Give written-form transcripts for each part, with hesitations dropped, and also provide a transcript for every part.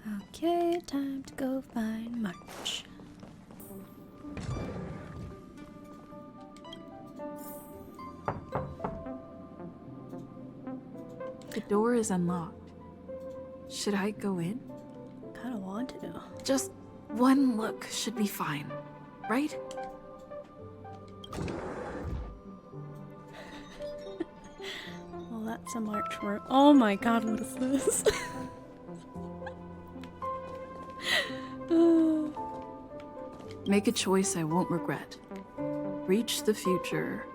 Okay, time to go find March. The door is unlocked. Should I go in? Kinda want to. Just one look should be fine, right? Well, that's a March room. Oh my god, what is this? Make a choice I won't regret. Reach the future.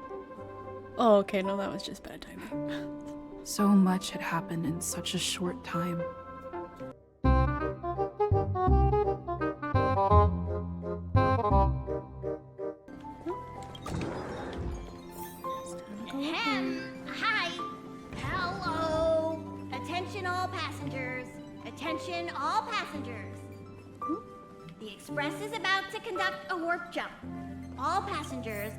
Oh, okay, no, that was just bad timing. So much had happened in such a short time. Hi! Hello! Attention all passengers! Attention all passengers! The Express is about to conduct a warp jump. All passengers...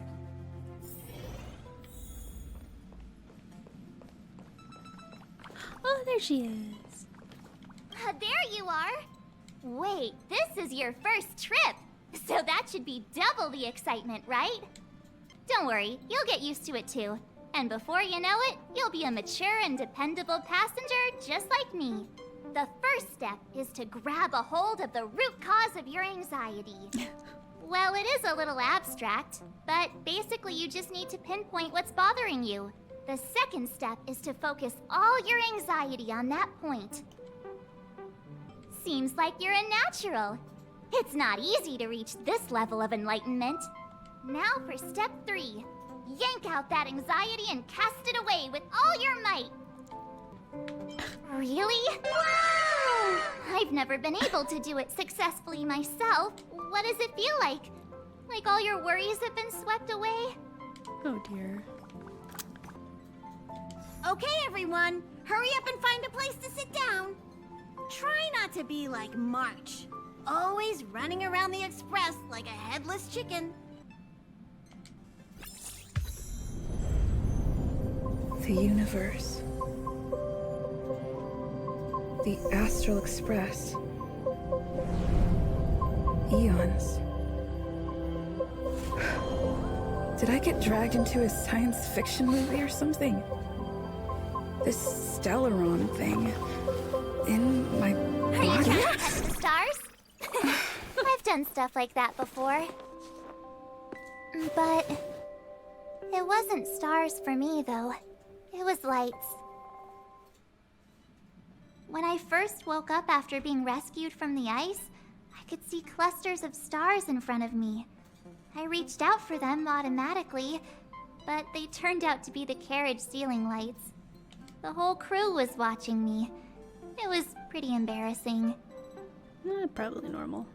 Oh, there she is. There you are! Wait, this is your first trip! So that should be double the excitement, right? Don't worry, you'll get used to it too. And before you know it, you'll be a mature and dependable passenger just like me. The first step is to grab a hold of the root cause of your anxiety. Well, it is a little abstract, but basically you just need to pinpoint what's bothering you. The second step is to focus all your anxiety on that point. Seems like you're a natural. It's not easy to reach this level of enlightenment. Now for step 3. Yank out that anxiety and cast it away with all your might. Really? Wow! I've never been able to do it successfully myself. What does it feel like? Like all your worries have been swept away? Oh dear. Okay, everyone, hurry up and find a place to sit down. Try not to be like March, always running around the Express like a headless chicken. The universe. The Astral Express. Eons. Did I get dragged into a science fiction movie or something? This Stellaron thing in my Are you body? trying to touch the stars? I've done stuff like that before. But it wasn't stars for me, though. It was lights. When I first woke up after being rescued from the ice, I could see clusters of stars in front of me. I reached out for them automatically, but they turned out to be the carriage ceiling lights. The whole crew was watching me. It was pretty embarrassing. Probably normal.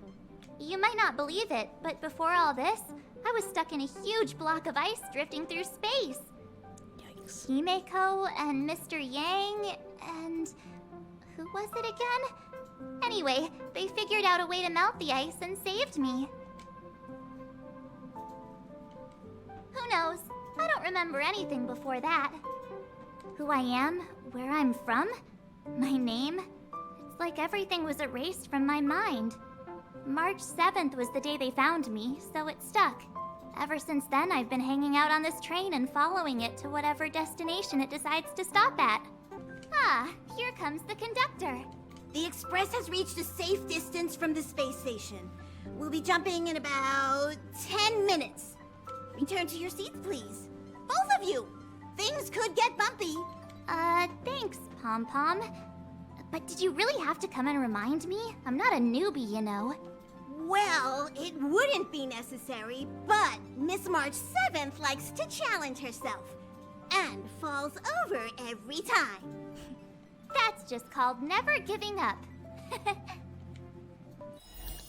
You might not believe it, but before all this, I was stuck in a huge block of ice drifting through space. Yikes. Himeko and Mr. Yang and... who was it again? Anyway, they figured out a way to melt the ice and saved me. Who knows? I don't remember anything before that. Who I am, where I'm from, my name. It's like everything was erased from my mind. March 7th was the day they found me, so it stuck. Ever since then, I've been hanging out on this train and following it to whatever destination it decides to stop at. Ah, here comes the conductor. The Express has reached a safe distance from the space station. We'll be jumping in about 10 minutes. Return to your seats, please. Both of you! Things could get bumpy. Thanks, Pom Pom. But did you really have to come and remind me? I'm not a newbie, you know. Well, it wouldn't be necessary, but Miss March 7th likes to challenge herself. And falls over every time. That's just called never giving up.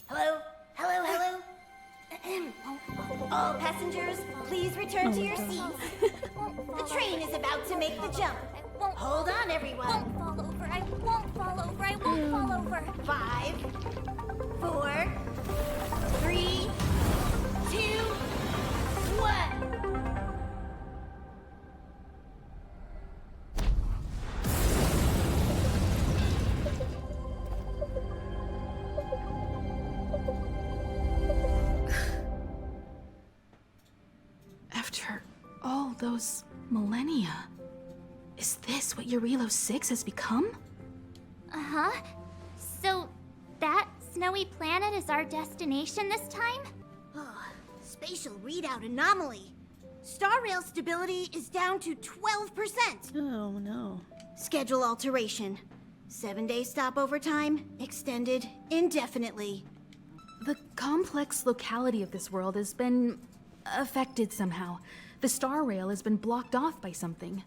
Hello? Hello, hello? All passengers, please return to your seats. The train is about to make the jump. Hold on, everyone. I won't fall over. I won't fall over. I won't fall over. 5, 4, 3, 2, 1. those millennia. Is this what Jarilo 6 has become? Uh-huh. So, that snowy planet is our destination this time? Oh, spatial readout anomaly. Star rail stability is down to 12%. Oh no. Schedule alteration. 7-day stopover time extended indefinitely. The complex locality of this world has been affected somehow. The star rail has been blocked off by something.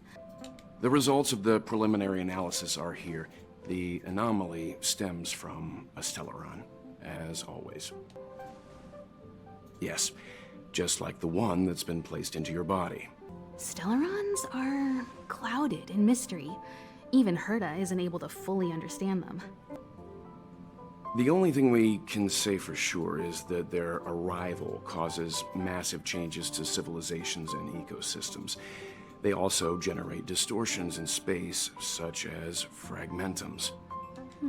The results of the preliminary analysis are here. The anomaly stems from a stellaron, as always. Yes, just like the one that's been placed into your body. Stellarons are clouded in mystery. Even Herta isn't able to fully understand them. The only thing we can say for sure is that their arrival causes massive changes to civilizations and ecosystems. They also generate distortions in space, such as fragmentums.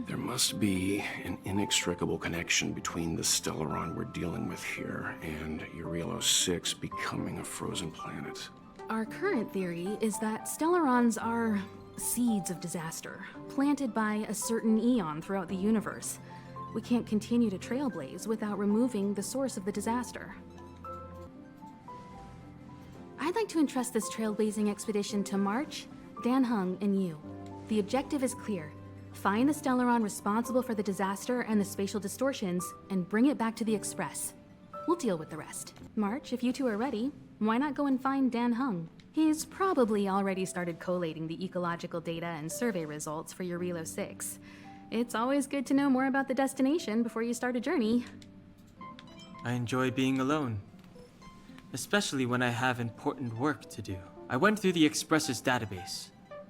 There must be an inextricable connection between the stellaron we're dealing with here and Jarilo 6 becoming a frozen planet. Our current theory is that stellarons are seeds of disaster, planted by a certain eon throughout the universe. We can't continue to trailblaze without removing the source of the disaster. I'd like to entrust this trailblazing expedition to March, Dan Heng, and you. The objective is clear. Find the stellaron responsible for the disaster and the spatial distortions, and bring it back to the Express. We'll deal with the rest. March, if you two are ready, why not go and find Dan Heng? He's probably already started collating the ecological data and survey results for Jarilo 6. It's always good to know more about the destination before you start a journey. I enjoy being alone, especially when I have important work to do. I went through the Express's database,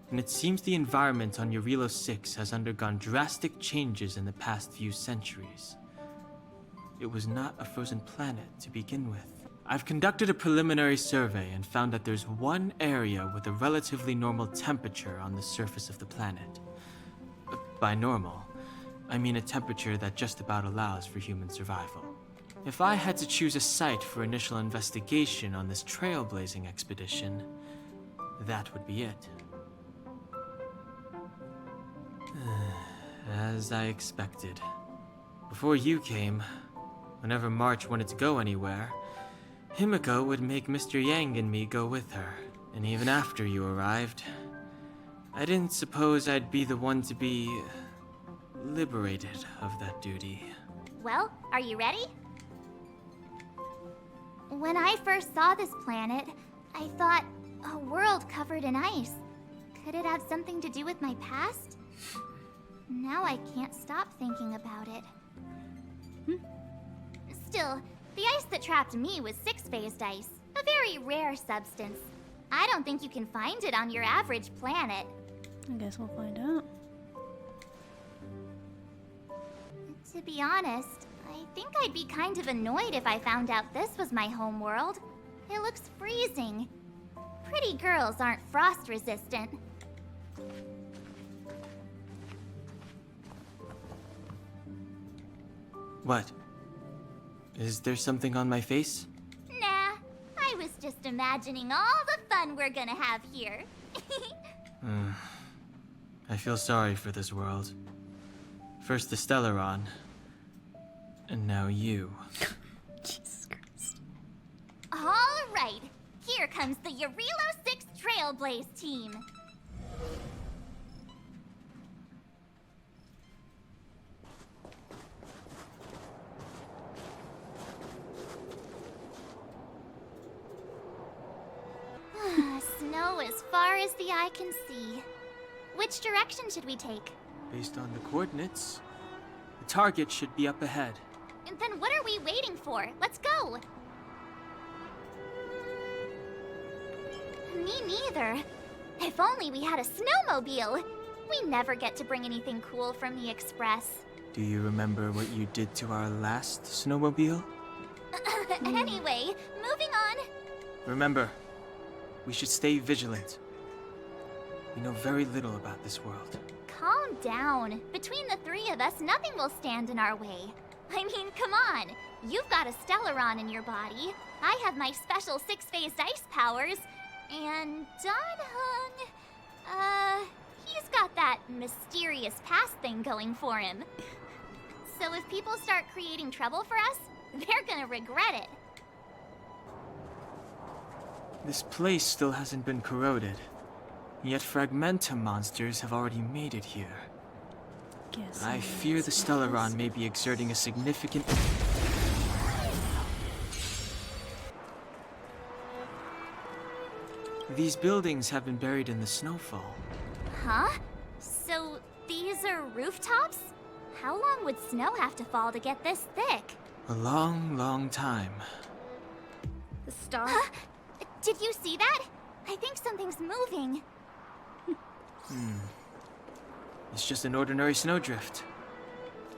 and it seems the environment on Jarilo 6 has undergone drastic changes in the past few centuries. It was not a frozen planet to begin with. I've conducted a preliminary survey and found that there's one area with a relatively normal temperature on the surface of the planet. By normal, I mean a temperature that just about allows for human survival. If I had to choose a site for initial investigation on this trailblazing expedition, that would be it. As I expected. Before you came, whenever March wanted to go anywhere, Himiko would make Mr. Yang and me go with her. And even after you arrived, I didn't suppose I'd be the one to be liberated of that duty. Well, are you ready? When I first saw this planet, I thought, a world covered in ice. Could it have something to do with my past? Now I can't stop thinking about it. Still, the ice that trapped me was 6-phased ice, a very rare substance. I don't think you can find it on your average planet. I guess we'll find out. To be honest, I think I'd be kind of annoyed if I found out this was my home world. It looks freezing. Pretty girls aren't frost resistant. What? Is there something on my face? Nah, I was just imagining all the fun we're gonna have here. I feel sorry for this world. First the Stellaron, and now you. Jesus Christ. All right, here comes the Jarilo 6 Trailblaze team. Snow as far as the eye can see. Which direction should we take? Based on the coordinates, the target should be up ahead. And then what are we waiting for? Let's go! Me neither. If only we had a snowmobile. We never get to bring anything cool from the Express. Do you remember what you did to our last snowmobile? Anyway, moving on. Remember, we should stay vigilant. We know very little about this world. Calm down. Between the three of us, nothing will stand in our way. I mean, come on. You've got a Stellaron in your body. I have my special 6-phased ice powers. And Dan he's got that mysterious past thing going for him. So if people start creating trouble for us, they're gonna regret it. This place still hasn't been corroded, yet Fragmentum monsters have already made it here. Guess I fear the Stellaron may be exerting a significant... These buildings have been buried in the snowfall. Huh? So these are rooftops? How long would snow have to fall to get this thick? A long, long time. The star? Huh? Did you see that? I think something's moving. It's just an ordinary snowdrift.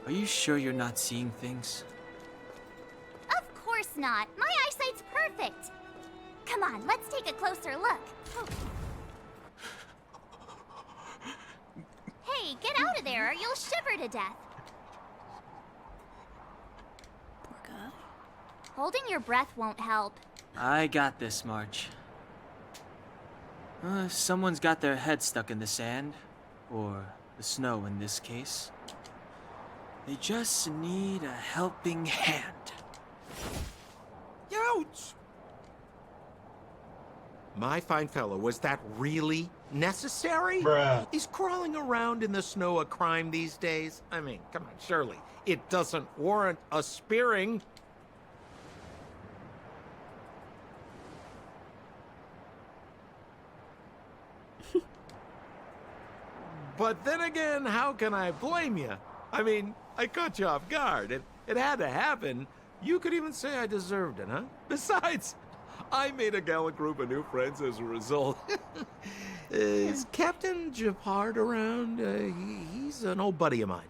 Are you sure you're not seeing things? Of course not. My eyesight's perfect. Come on, let's take a closer look. Hey, get out of there or you'll shiver to death. Poor guy. Holding your breath won't help. I got this, March. Someone's got their head stuck in the sand, or the snow in this case. They just need a helping hand. Ouch! My fine fellow, was that really necessary? Bruh. Is crawling around in the snow a crime these days? I mean, come on, surely. It doesn't warrant a spearing. But then again, how can I blame you? I mean, I caught you off guard. It had to happen. You could even say I deserved it, huh? Besides, I made a gallant group of new friends as a result. Is Captain Gepard around? He's an old buddy of mine.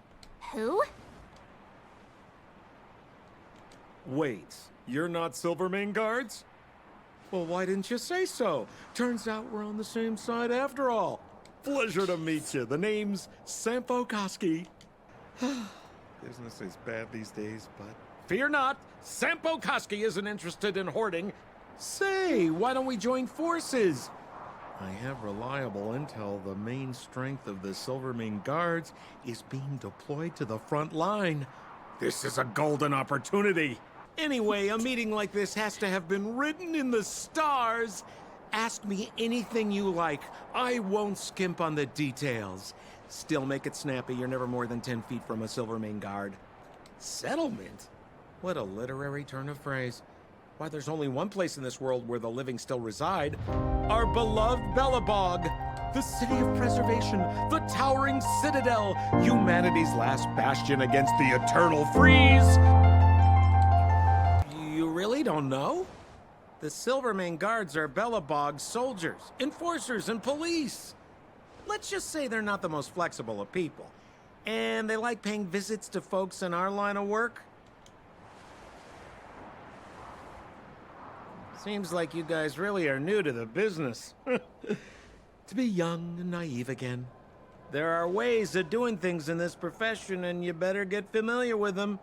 Who? Wait, you're not Silvermane guards? Well, why didn't you say so? Turns out we're on the same side after all. Pleasure to meet you. The name's Sampo Koski. Business is bad these days, but... Fear not, Sampo Koski isn't interested in hoarding. Say, why don't we join forces? I have reliable intel the main strength of the Silvermane guards is being deployed to the front line. This is a golden opportunity. Anyway, a meeting like this has to have been written in the stars. Ask me anything you like. I won't skimp on the details. Still make it snappy. You're never more than 10 feet from a Silvermane guard. Settlement? What a literary turn of phrase. Why, there's only one place in this world where the living still reside. Our beloved Belobog. The city of preservation. The towering citadel. Humanity's last bastion against the eternal freeze. You really don't know? The Silvermane guards are Belobog's soldiers, enforcers, and police. Let's just say they're not the most flexible of people. And they like paying visits to folks in our line of work. Seems like you guys really are new to the business. To be young and naive again. There are ways of doing things in this profession, and you better get familiar with them.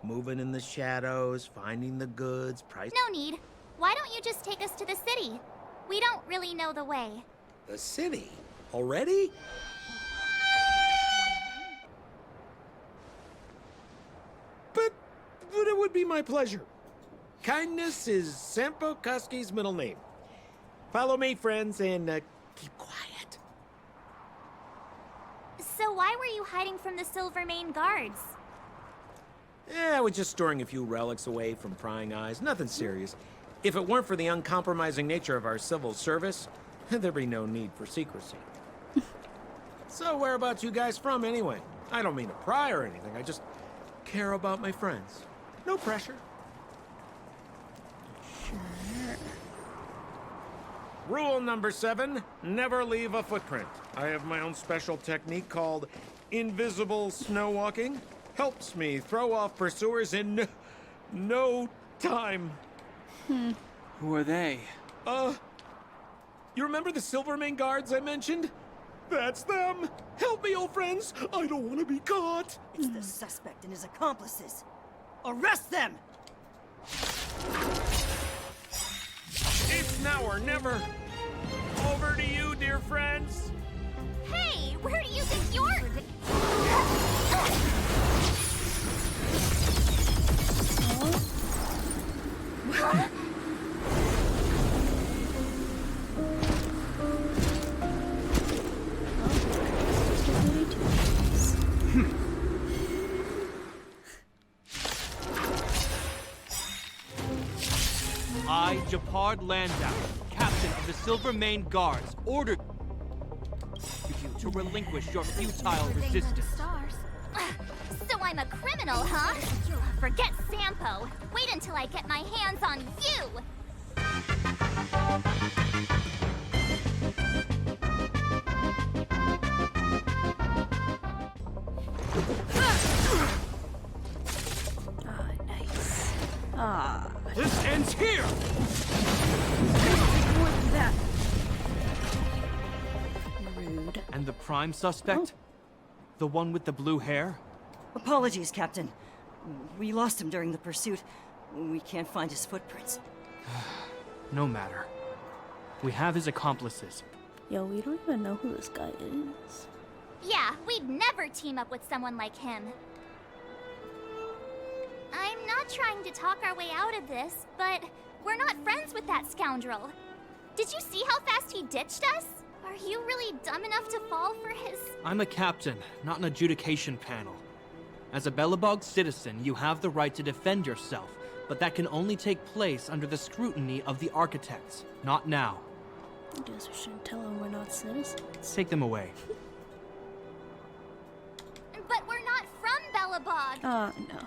Moving in the shadows, finding the goods, price... No need. Why don't you just take us to the city? We don't really know the way. The city? Already? But it would be my pleasure. Kindness is Sampo Koski's middle name. Follow me, friends, and keep quiet. So why were you hiding from the Silvermane guards? I was just storing a few relics away from prying eyes. Nothing serious. If it weren't for the uncompromising nature of our civil service, there'd be no need for secrecy. So whereabouts you guys from, anyway? I don't mean to pry or anything. I just care about my friends. No pressure. Sure. Rule number 7, never leave a footprint. I have my own special technique called invisible snow walking. Helps me throw off pursuers in no time. Who are they? You remember the Silvermane guards I mentioned? That's them! Help me, old friends! I don't want to be caught! It's the suspect and his accomplices. Arrest them! It's now or never! here, friends? Hey, where do you think you're... Huh? I, Gepard Landau, captain of the Silvermane Guards, order you to relinquish your futile resistance. So I'm a criminal, huh? Forget Sampo. Wait until I get my hands on you! Ah, nice. Ah. This ends here! More than that. Rude. And the prime suspect? The one with the blue hair? Apologies, Captain. We lost him during the pursuit. We can't find his footprints. No matter. We have his accomplices. Yo, we don't even know who this guy is. Yeah, we'd never team up with someone like him. I'm not trying to talk our way out of this, but we're not friends with that scoundrel. Did you see how fast he ditched us? Are you really dumb enough to fall for his... I'm a captain, not an adjudication panel. As a Belobog citizen, you have the right to defend yourself, but that can only take place under the scrutiny of the architects, not now. I guess we shouldn't tell him we're not citizens. Take them away. But we're not from Belobog! Ah, no.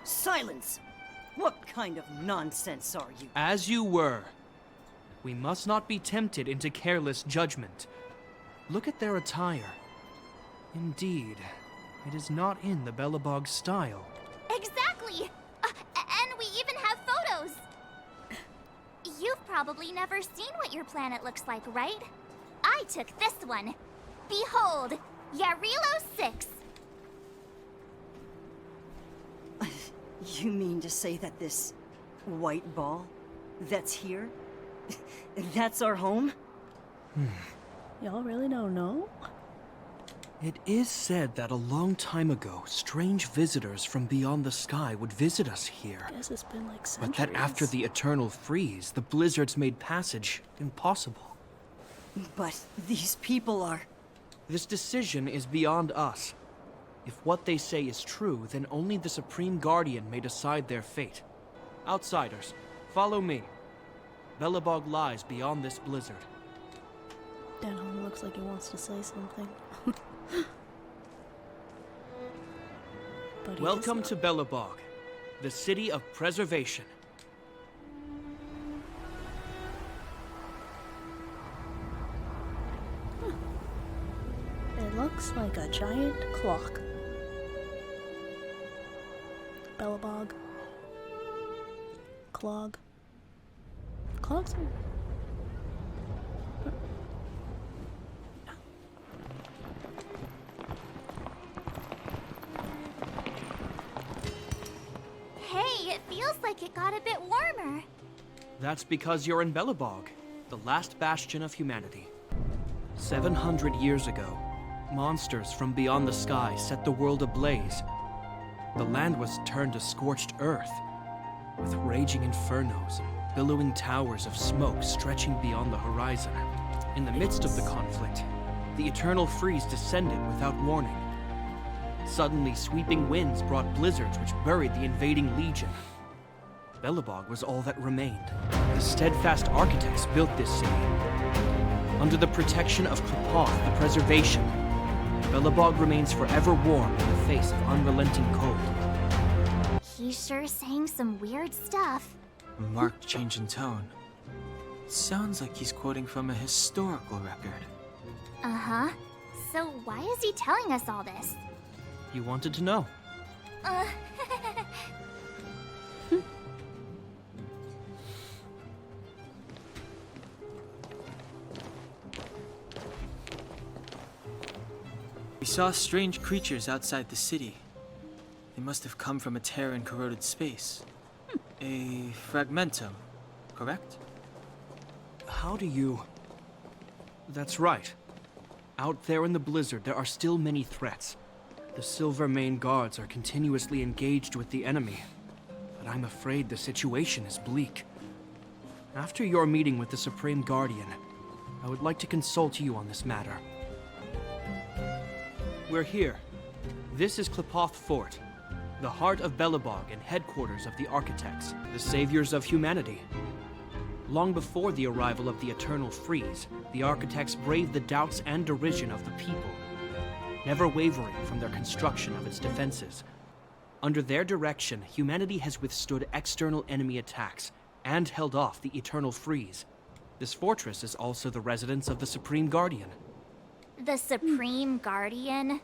Silence! What kind of nonsense are you? As you were. We must not be tempted into careless judgment. Look at their attire. Indeed, it is not in the Belobog style. Exactly! And we even have photos! You've probably never seen what your planet looks like, right? I took this one. Behold, Jarilo 6. You mean to say that this white ball that's here, that's our home? Y'all really don't know? It is said that a long time ago, strange visitors from beyond the sky would visit us here. Guess it's been like But centuries. that after the eternal freeze, the blizzards made passage impossible. But these people are... This decision is beyond us. If what they say is true, then only the Supreme Guardian may decide their fate. Outsiders, follow me. Belobog lies beyond this blizzard. Dan looks like he wants to say something. But Welcome to Belobog, the city of preservation. It looks like a giant clock. Belobog. Clog. Clogs are... Hey, it feels like it got a bit warmer. That's because you're in Belobog, the last bastion of humanity. 700 years ago, monsters from beyond the sky set the world ablaze. The land was turned to scorched earth, with raging infernos and billowing towers of smoke stretching beyond the horizon. In the midst of the conflict, the eternal freeze descended without warning. Suddenly, sweeping winds brought blizzards which buried the invading legion. Belobog was all that remained. The steadfast architects built this city. Under the protection of Gepard, the preservation, Belobog remains forever warm in the face of unrelenting cold. He's sure saying some weird stuff. A marked change in tone. It sounds like he's quoting from a historical record. Uh-huh. So why is he telling us all this? You wanted to know. We saw strange creatures outside the city. They must have come from a tear in corroded space. A fragmentum, correct? how do you... That's right. Out there in the blizzard, there are still many threats. The Silvermane guards are continuously engaged with the enemy, but I'm afraid the situation is bleak. After your meeting with the Supreme Guardian, I would like to consult you on this matter. We're here. This is Qlipoth Fort, the heart of Belobog and headquarters of the Architects, the saviors of humanity. Long before the arrival of the Eternal Freeze, the Architects braved the doubts and derision of the people, never wavering from their construction of its defenses. Under their direction, humanity has withstood external enemy attacks and held off the Eternal Freeze. This fortress is also the residence of the Supreme Guardian. The Supreme Guardian?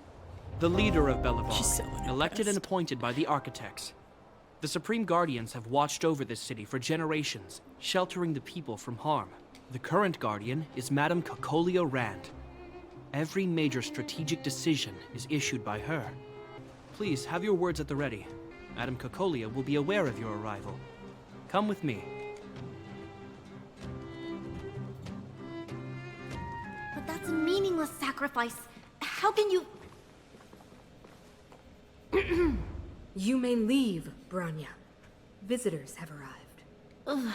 The leader of Belobog, She's so elected and unimpressed. appointed by the Architects. The Supreme Guardians have watched over this city for generations, sheltering the people from harm. The current Guardian is Madame Cocolia Rand. Every major strategic decision is issued by her. Please have your words at the ready. Madame Cocolia will be aware of your arrival. Come with me. But that's a meaningless sacrifice. How can you... You may leave, Branya. Visitors have arrived.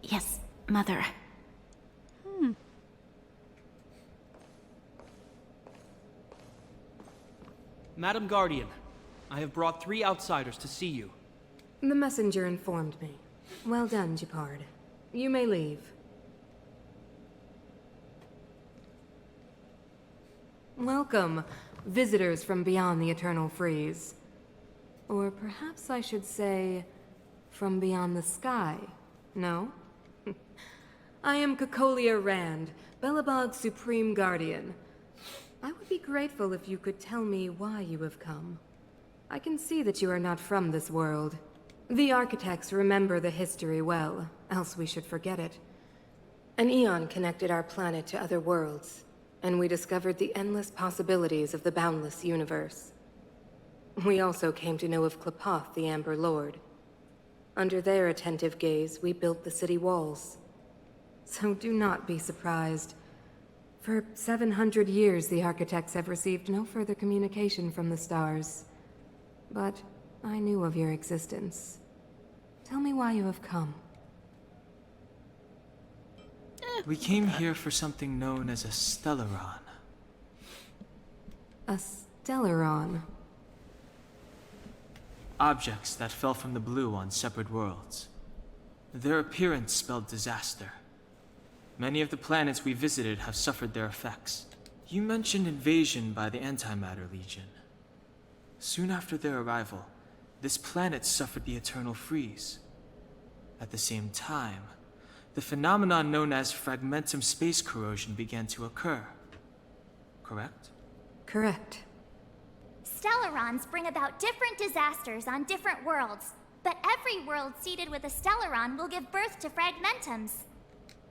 Yes, Mother. Madam Guardian, I have brought 3 outsiders to see you. The messenger informed me. Well done, Gepard. You may leave. Welcome, visitors from beyond the Eternal Freeze. Or perhaps I should say, from beyond the sky, no? I am Cocolia Rand, Belobog's Supreme Guardian. I would be grateful if you could tell me why you have come. I can see that you are not from this world. The Architects remember the history well, else we should forget it. An eon connected our planet to other worlds, and we discovered the endless possibilities of the boundless universe. We also came to know of Qlipoth, the Amber Lord. Under their attentive gaze, we built the city walls. So do not be surprised. For 700 years, the Architects have received no further communication from the stars. But I knew of your existence. Tell me why you have come. We came here for something known as a Stellaron. A Stellaron. Objects that fell from the blue on separate worlds. Their appearance spelled disaster. Many of the planets we visited have suffered their effects. You mentioned invasion by the Antimatter Legion. Soon after their arrival, this planet suffered the Eternal Freeze. At the same time, the phenomenon known as fragmentum space corrosion began to occur. Correct? Correct. Stellarons bring about different disasters on different worlds, but every world seeded with a Stellaron will give birth to fragmentums.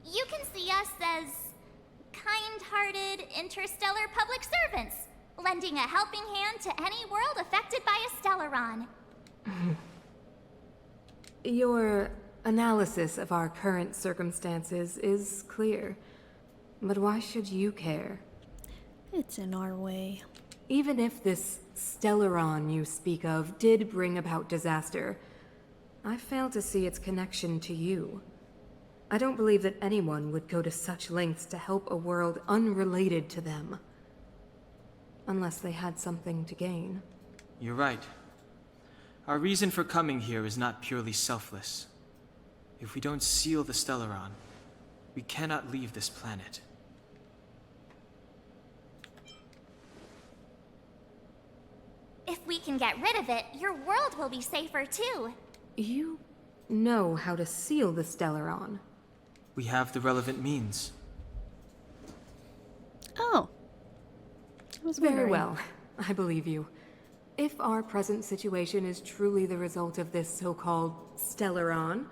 You can see us as kind-hearted interstellar public servants, lending a helping hand to any world affected by a Stellaron. Your analysis of our current circumstances is clear. But why should you care? It's in our way. Even if this Stellaron you speak of did bring about disaster, I fail to see its connection to you. I don't believe that anyone would go to such lengths to help a world unrelated to them. Unless they had something to gain. You're right. Our reason for coming here is not purely selfless. If we don't seal the Stellaron, we cannot leave this planet. If we can get rid of it, your world will be safer too. You know how to seal the Stellaron. We have the relevant means. Oh. I was Very wondering. well. I believe you. If our present situation is truly the result of this so-called Stellaron,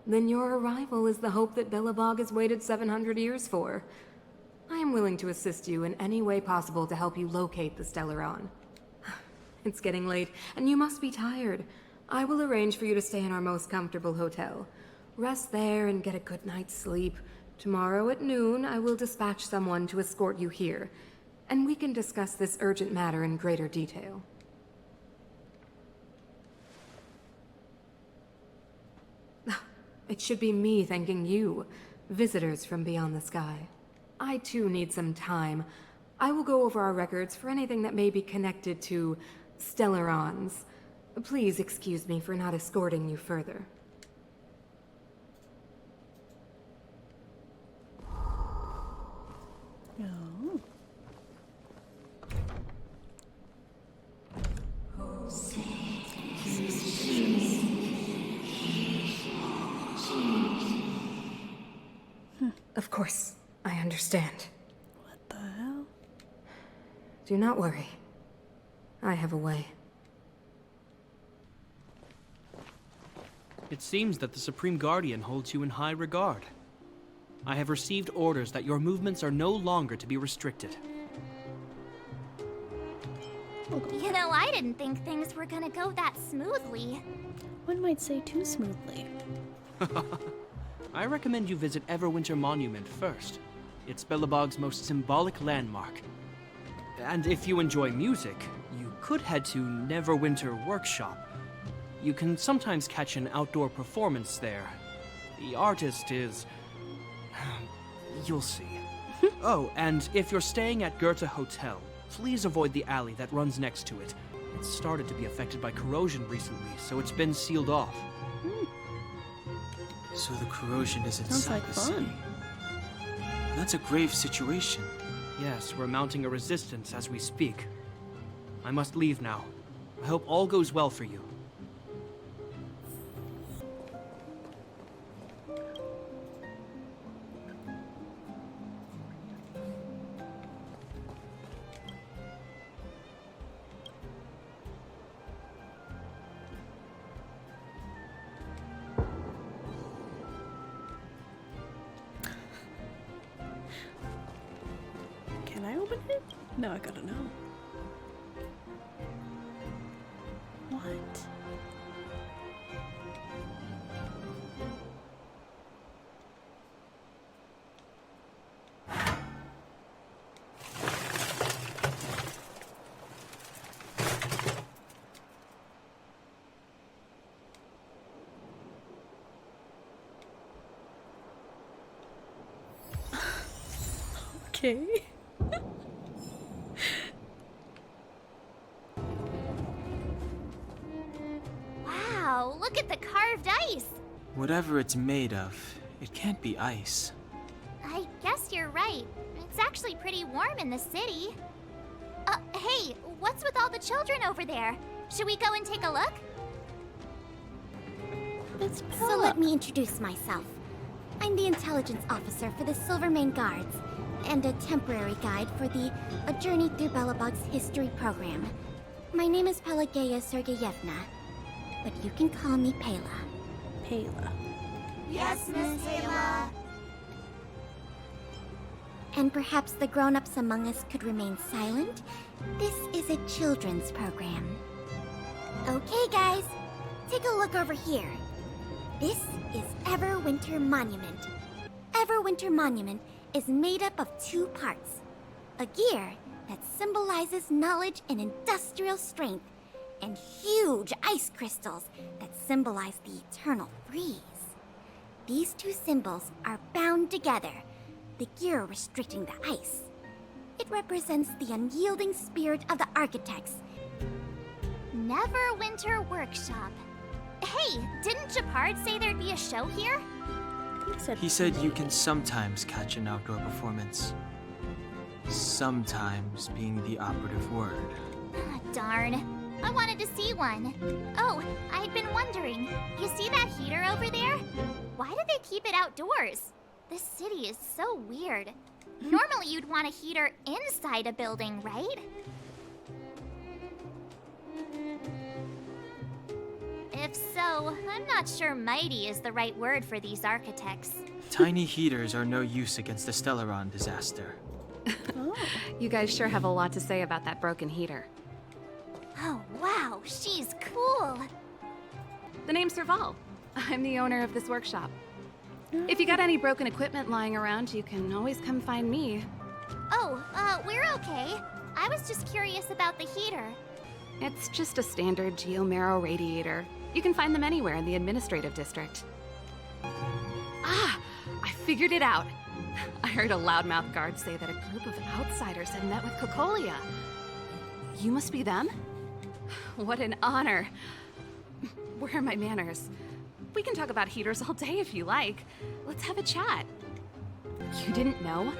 then your arrival is the hope that Belobog has waited 700 years for. I am willing to assist you in any way possible to help you locate the Stellaron. It's getting late, and you must be tired. I will arrange for you to stay in our most comfortable hotel. Rest there and get a good night's sleep. Tomorrow at noon, I will dispatch someone to escort you here, and we can discuss this urgent matter in greater detail. It should be me thanking you, visitors from beyond the sky. I too need some time. I will go over our records for anything that may be connected to Stellarons. Please excuse me for not escorting you further. Oh. Of course, I understand. What the hell? Do not worry. I have a way. It seems that the Supreme Guardian holds you in high regard. I have received orders that your movements are no longer to be restricted. You know, I didn't think things were gonna go that smoothly. One might say too smoothly. I recommend you visit Everwinter Monument first. It's Belobog's most symbolic landmark. And if you enjoy music, you could head to Neverwinter Workshop. You can sometimes catch an outdoor performance there. The artist is... you'll see. Oh, and if you're staying at Goethe Hotel, please avoid the alley that runs next to it. It's started to be affected by corrosion recently, so it's been sealed off. So the corrosion is Sounds inside like the fun. city. That's a grave situation. Yes, we're mounting a resistance as we speak. I must leave now. I hope all goes well for you. Can I open it? No, I gotta know. What? Okay. Wow, look at the carved ice! Whatever it's made of, it can't be ice. I guess you're right. It's actually pretty warm in the city. Hey, what's with all the children over there? Should we go and take a look? It's So let me introduce myself. I'm the intelligence officer for the Silvermane Guards, and a temporary guide for the A Journey Through Belobog's history program. My name is Pelageya Sergeyevna, but you can call me Pela. Pela. Yes, Miss Pela. And perhaps the grown-ups among us could remain silent. This is a children's program. Okay, guys, take a look over here. This is Everwinter Monument. Everwinter Monument is made up of two parts. A gear that symbolizes knowledge and industrial strength, and huge ice crystals that symbolize the eternal freeze. These two symbols are bound together, the gear restricting the ice. It represents the unyielding spirit of the architects. Neverwinter Workshop. Hey, didn't Gepard say there'd be a show here? He said you can sometimes catch an outdoor performance. Sometimes being the operative word. Darn. I wanted to see one. Oh, I'd been wondering. You see that heater over there? Why do they keep it outdoors? This city is so weird. Normally you'd want a heater inside a building, right? If so, I'm not sure mighty is the right word for these architects. Tiny heaters are no use against the Stellaron disaster. You guys sure have a lot to say about that broken heater. Oh, wow, she's cool. The name's Serval. I'm the owner of this workshop. If you got any broken equipment lying around, you can always come find me. Oh, we're okay. I was just curious about the heater. It's just a standard geomarrow radiator. You can find them anywhere in the administrative district. Ah! I figured it out! I heard a loudmouth guard say that a group of outsiders had met with Cocolia. You must be them? What an honor. Where are my manners? We can talk about heaters all day if you like. Let's have a chat. You didn't know?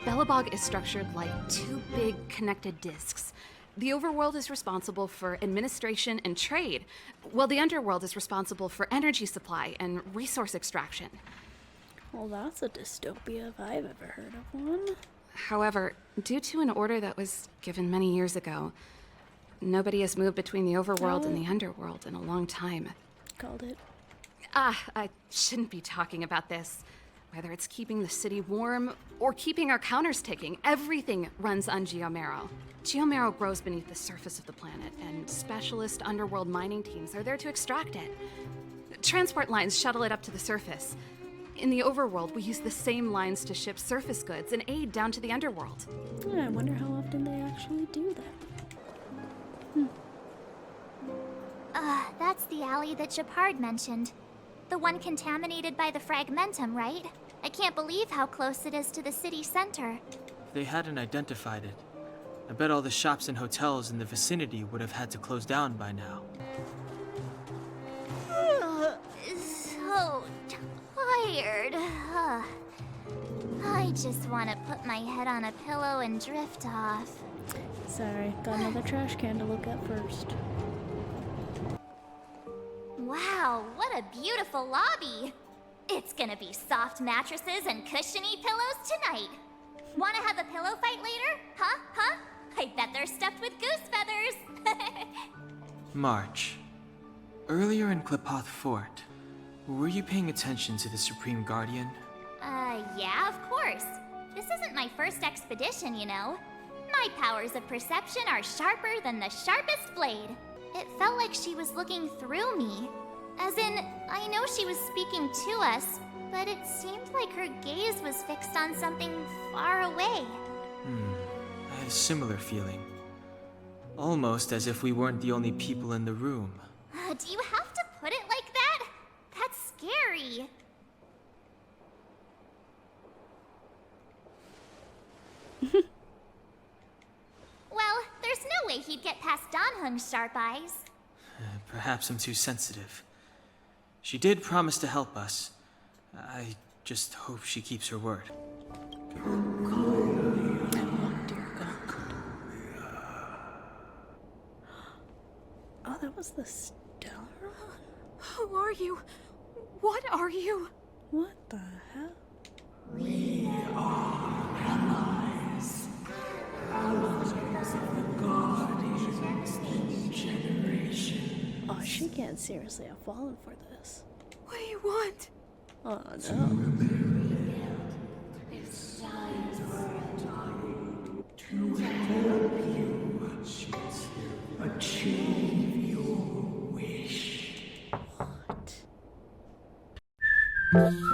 Belobog is structured like two big connected discs. The overworld is responsible for administration and trade, while the underworld is responsible for energy supply and resource extraction. Well, that's a dystopia if I've ever heard of one. However, due to an order that was given many years ago, nobody has moved between the overworld and the underworld in a long time. Called it. I shouldn't be talking about this. Whether it's keeping the city warm or keeping our counters ticking, everything runs on geomarrow. Geomarrow grows beneath the surface of the planet, and specialist underworld mining teams are there to extract it. Transport lines shuttle it up to the surface. In the overworld, we use the same lines to ship surface goods and aid down to the underworld. I wonder how often they actually do that. That's the alley that Gepard mentioned. The one contaminated by the fragmentum, right? I can't believe how close it is to the city center. If they hadn't identified it, I bet all the shops and hotels in the vicinity would have had to close down by now. So tired. I just want to put my head on a pillow and drift off. Sorry, got another trash can to look at first. Wow, what a beautiful lobby! It's gonna be soft mattresses and cushiony pillows tonight. Wanna have a pillow fight later? Huh? I bet they're stuffed with goose feathers! March. Earlier in Gepard Fort, were you paying attention to the Supreme Guardian? Yeah, of course. This isn't my first expedition, you know. My powers of perception are sharper than the sharpest blade. It felt like she was looking through me. As in, I know she was speaking to us, but it seemed like her gaze was fixed on something far away. I had a similar feeling. Almost as if we weren't the only people in the room. Do you have to put it like that? That's scary. Well, there's no way he'd get past Danhung's sharp eyes. Perhaps I'm too sensitive. She did promise to help us. I just hope she keeps her word. Oh, that was the Stellaron? Who are you? What are you? What the hell? We are allies. Allies of the Guardians in generation. Oh, she can't seriously have fallen for this. What do you want? Oh no. It's time to help you achieve your wish. What?